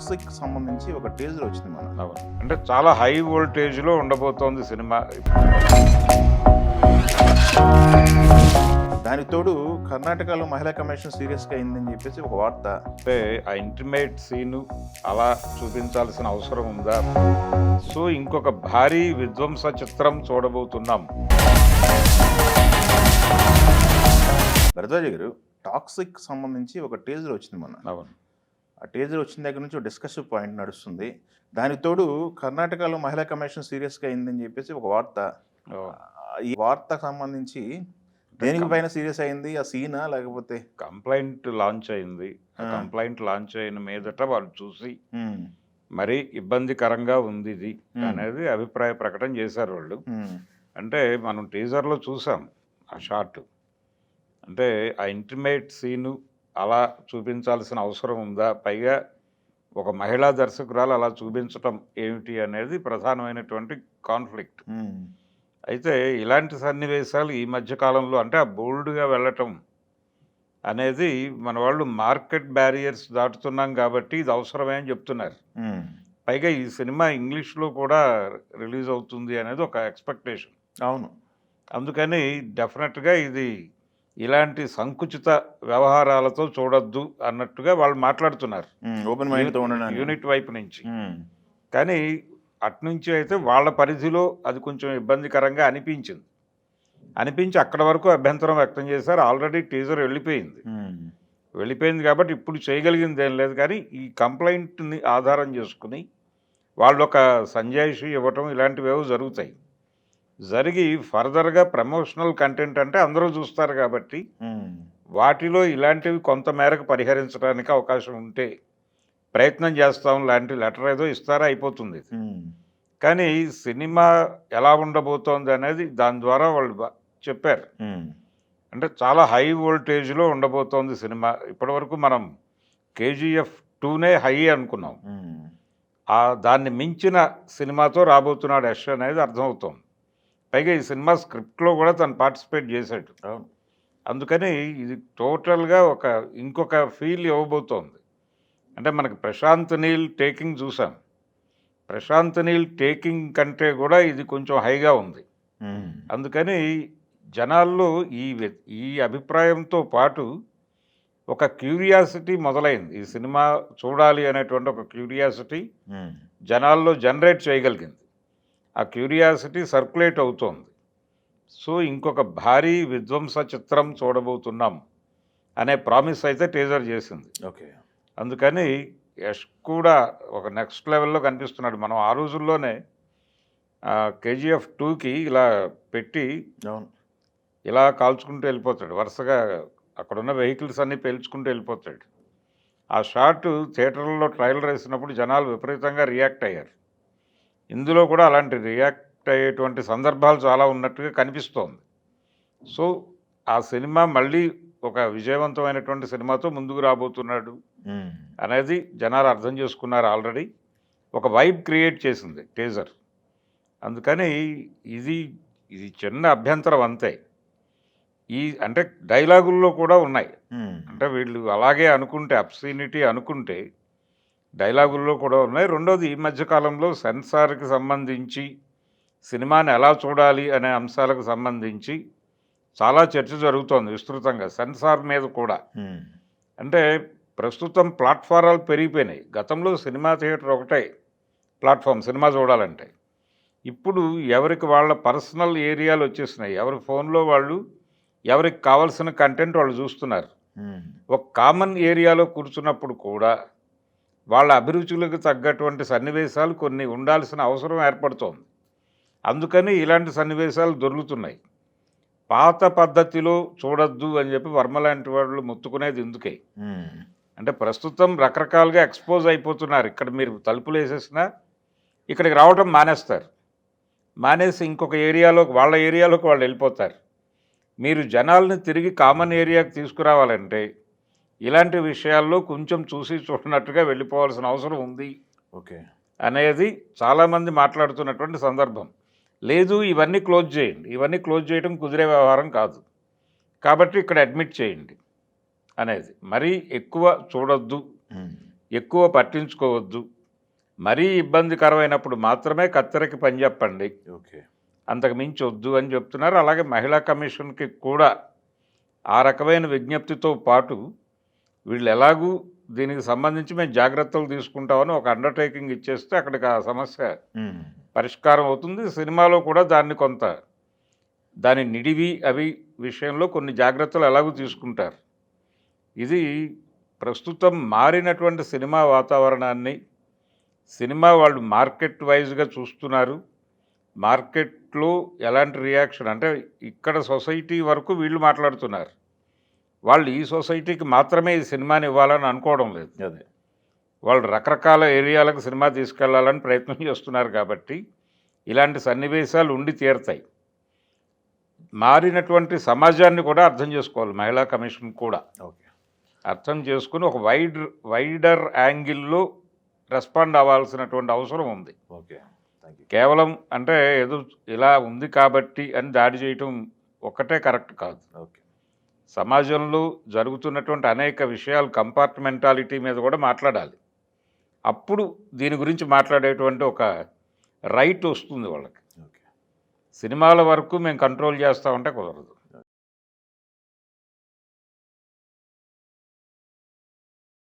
Toxic సంబంధించి ఒక teaser వచ్చింది మన. అవును, అంటే చాలా హై వోల్టేజ్లో ఉండబోతోంది సినిమా. దానికి తోడు కర్ణాటకలో మహిళా కమిషన్ సీరియస్గా అయిందని చెప్పేసి ఒక వార్త. అంటే ఆ ఇంటిమేట్ సీను అలా చూపించాల్సిన అవసరం ఉందా? సో ఇంకొక భారీ విధ్వంస చిత్రం చూడబోతున్నాం. భరద్వాజ గారు, టాక్సిక్ సంబంధించి ఒక టీజర్ వచ్చింది మన. అవును, ఆ టీజర్ వచ్చిన దగ్గర నుంచి ఒక డిస్కషన్ పాయింట్ నడుస్తుంది. దానికి తోడు కర్ణాటకలో మహిళా కమిషన్ సీరియస్గా అయిందని చెప్పేసి ఒక వార్త. ఈ వార్తకు సంబంధించి దేనికి పైన సీరియస్ అయింది? ఆ సీనా లేకపోతే కంప్లైంట్ లాంచ్ అయింది. కంప్లైంట్ లాంచ్ అయిన మీదట వాళ్ళు చూసి మరీ ఇబ్బందికరంగా ఉంది ఇది అనేది అభిప్రాయ ప్రకటన చేశారు వాళ్ళు. అంటే మనం టీజర్లో చూసాం ఆ షాట్. అంటే ఆ ఇంటిమేట్ సీను అలా చూపించాల్సిన అవసరం ఉందా? పైగా ఒక మహిళా దర్శకురాలు అలా చూపించటం ఏమిటి అనేది ప్రధానమైనటువంటి కాన్ఫ్లిక్ట్. అయితే ఇలాంటి సన్నివేశాలు ఈ మధ్య కాలంలో అంటే ఆ బోల్డ్గా వెళ్ళటం అనేది మన వాళ్ళు మార్కెట్ బ్యారియర్స్ దాటుతున్నాం కాబట్టి ఇది అవసరమే అని చెప్తున్నారు. పైగా ఈ సినిమా ఇంగ్లీష్లో కూడా రిలీజ్ అవుతుంది అనేది ఒక ఎక్స్పెక్టేషన్. అవును, అందుకని డెఫినెట్గా ఇది ఇలాంటి సంకుచిత వ్యవహారాలతో చూడొద్దు అన్నట్టుగా వాళ్ళు మాట్లాడుతున్నారు ఓపెన్ మైండ్తో యూనిట్ వైపు నుంచి. కానీ అట్నుంచి అయితే వాళ్ళ పరిధిలో అది కొంచెం ఇబ్బందికరంగా అనిపించి అక్కడ వరకు అభ్యంతరం వ్యక్తం చేశారు. ఆల్రెడీ టీజర్ వెళ్ళిపోయింది కాబట్టి ఇప్పుడు చేయగలిగింది ఏం లేదు. కానీ ఈ కంప్లైంట్ని ఆధారం చేసుకుని వాళ్ళు ఒక సంజాయిషి ఇవ్వటం ఇలాంటివేవో జరుగుతాయి. జరిగి ఫర్దర్గా ప్రమోషనల్ కంటెంట్ అంటే అందరూ చూస్తారు కాబట్టి వాటిలో ఇలాంటివి కొంత మేరకు పరిహరించడానికి అవకాశం ఉంటే ప్రయత్నం చేస్తాం లాంటి లెటర్ ఏదో ఇస్తారా అయిపోతుంది. కానీ సినిమా ఎలా ఉండబోతోంది అనేది దాని ద్వారా వాళ్ళు చెప్పారు. అంటే చాలా హై వోల్టేజ్లో ఉండబోతోంది సినిమా. ఇప్పటివరకు మనం KGF 2నే హై అనుకున్నాం. దాన్ని మించిన సినిమాతో రాబోతున్నాడు యష్ అనేది అర్థమవుతోంది. పైగా ఈ సినిమా స్క్రిప్ట్లో కూడా తను పార్టిసిపేట్ చేశాడు. అందుకని ఇది టోటల్గా ఇంకొక ఫీల్ ఇవ్వబోతోంది. అంటే మనకి ప్రశాంత్ నీల్ టేకింగ్ చూసాం. ప్రశాంత్ నీల్ టేకింగ్ కంటే కూడా ఇది కొంచెం హైగా ఉంది. అందుకని జనాల్లో ఈ అభిప్రాయంతో పాటు ఒక క్యూరియాసిటీ మొదలైంది. ఈ సినిమా చూడాలి అనేటువంటి ఒక క్యూరియాసిటీ జనాల్లో జనరేట్ చేయగలిగింది. ఆ క్యూరియాసిటీ సర్క్యులేట్ అవుతోంది. సో ఇంకొక భారీ విధ్వంస చిత్రం చూడబోతున్నాం అనే ప్రామిస్ అయితే టీజర్ చేసింది. ఓకే, అందుకని యష్ కూడా ఒక నెక్స్ట్ లెవెల్లో కనిపిస్తున్నాడు. మనం ఆ రోజుల్లోనే KGF 2కి ఇలా పెట్టి ఇలా కాల్చుకుంటూ వెళ్ళిపోతాడు. వరుసగా అక్కడున్న వెహికల్స్ అన్నీ పేల్చుకుంటూ వెళ్ళిపోతాడు. ఆ షాట్ థియేటర్లలో ట్రైలర్ వేసినప్పుడు జనాలు విపరీతంగా రియాక్ట్ అయ్యారు. ఇందులో కూడా అలాంటి రియాక్ట్ అయ్యేటువంటి సందర్భాలు చాలా ఉన్నట్టుగా కనిపిస్తోంది. సో ఆ సినిమా మళ్ళీ ఒక విజయవంతమైనటువంటి సినిమాతో ముందుకు రాబోతున్నాడు అనేది జనాలు అర్థం చేసుకున్నారు. ఆల్రెడీ ఒక వైబ్ క్రియేట్ చేసింది టీజర్. అందుకని ఇది చిన్న అభ్యంతరం అంతే. అంటే డైలాగుల్లో కూడా ఉన్నాయి. అంటే వీళ్ళు అలాగే అనుకుంటే అబ్సీనిటీ అనుకుంటే డైలాగుల్లో కూడా ఉన్నాయి. రెండోది ఈ మధ్యకాలంలో సెన్సార్కి సంబంధించి సినిమాని ఎలా చూడాలి అనే అంశాలకు సంబంధించి చాలా చర్చ జరుగుతోంది విస్తృతంగా సెన్సార్ మీద కూడా. అంటే ప్రస్తుతం ప్లాట్ఫారాలు పెరిగిపోయినాయి. గతంలో సినిమా థియేటర్ ఒకటే ప్లాట్ఫామ్ సినిమా చూడాలంటే. ఇప్పుడు ఎవరికి వాళ్ళ పర్సనల్ ఏరియాలు వచ్చేసినాయి. ఎవరి ఫోన్లో వాళ్ళు ఎవరికి కావాల్సిన కంటెంట్ వాళ్ళు చూస్తున్నారు. ఒక కామన్ ఏరియాలో కూర్చున్నప్పుడు కూడా వాళ్ళ అభిరుచులకు తగ్గటువంటి సన్నివేశాలు కొన్ని ఉండాల్సిన అవసరం ఏర్పడుతోంది. అందుకని ఇలాంటి సన్నివేశాలు దొరుకుతున్నాయి. పాత పద్ధతిలో చూడొద్దు అని చెప్పి వర్మ లాంటి వాళ్ళు మొత్తుకునేది ఎందుకే అంటే ప్రస్తుతం రకరకాలుగా ఎక్స్పోజ్ అయిపోతున్నారు. ఇక్కడ మీరు తలుపులు వేసేసినా ఇక్కడికి రావటం మానేసి ఇంకొక వాళ్ళ ఏరియాలోకి వాళ్ళు వెళ్ళిపోతారు. మీరు జనాల్ని తిరిగి కామన్ ఏరియాకి తీసుకురావాలంటే ఇలాంటి విషయాల్లో కొంచెం చూసి చూడనట్టుగా వెళ్ళిపోవాల్సిన అవసరం ఉంది అనేది చాలామంది మాట్లాడుతున్నటువంటి సందర్భం. లేదు, ఇవన్నీ క్లోజ్ చేయండి, ఇవన్నీ క్లోజ్ చేయడం కుదిరే వ్యవహారం కాదు కాబట్టి ఇక్కడ అడ్మిట్ చేయండి అనేది. మరీ ఎక్కువ చూడొద్దు ఎక్కువ పట్టించుకోవద్దు, మరీ ఇబ్బందికరమైనప్పుడు మాత్రమే కత్తెరకి పని చెప్పండి, ఓకే. అంతకు మించి వద్దు అని చెప్తున్నారు. అలాగే మహిళా కమిషన్కి కూడా ఆ రకమైన విజ్ఞప్తితో పాటు వీళ్ళు ఎలాగూ దీనికి సంబంధించి మేము జాగ్రత్తలు తీసుకుంటామని ఒక అండర్టేకింగ్ ఇచ్చేస్తే అక్కడికి ఆ సమస్య పరిష్కారం అవుతుంది. సినిమాలో కూడా దాని నిడివి అవి విషయంలో కొన్ని జాగ్రత్తలు ఎలాగూ తీసుకుంటారు. ఇది ప్రస్తుతం మారినటువంటి సినిమా వాతావరణాన్ని సినిమా వాళ్ళు మార్కెట్ వైజ్గా చూస్తున్నారు. మార్కెట్లో ఎలాంటి రియాక్షన్ అంటే ఇక్కడ సొసైటీ వరకు వీళ్ళు మాట్లాడుతున్నారు, వాళ్ళు ఈ సొసైటీకి మాత్రమే ఈ సినిమాని ఇవ్వాలని అనుకోవడం లేదు. అదే వాళ్ళు రకరకాల ఏరియాలకు సినిమా తీసుకెళ్లాలని ప్రయత్నం చేస్తున్నారు. కాబట్టి ఇలాంటి సన్నివేశాలు ఉండి తీరుతాయి. మారినటువంటి సమాజాన్ని కూడా అర్థం చేసుకోవాలి మహిళా కమిషన్ కూడా. ఓకే. అర్థం చేసుకుని ఒక వైడర్ యాంగిల్లో రెస్పాండ్ అవ్వాల్సినటువంటి అవసరం ఉంది. ఓకే. Thank you. కేవలం అంటే ఏదో ఇలా ఉంది కాబట్టి అని దాడి చేయటం ఒక్కటే కరెక్ట్ కాదు. ఓకే. సమాజంలో జరుగుతున్నటువంటి అనేక విషయాలు కంపార్ట్మెంటాలిటీ మీద కూడా మాట్లాడాలి. అప్పుడు దీని గురించి మాట్లాడేటువంటి ఒక రైట్ వస్తుంది వాళ్ళకి. ఓకే. సినిమాల వరకు మేము కంట్రోల్ చేస్తామంటే కుదరదు.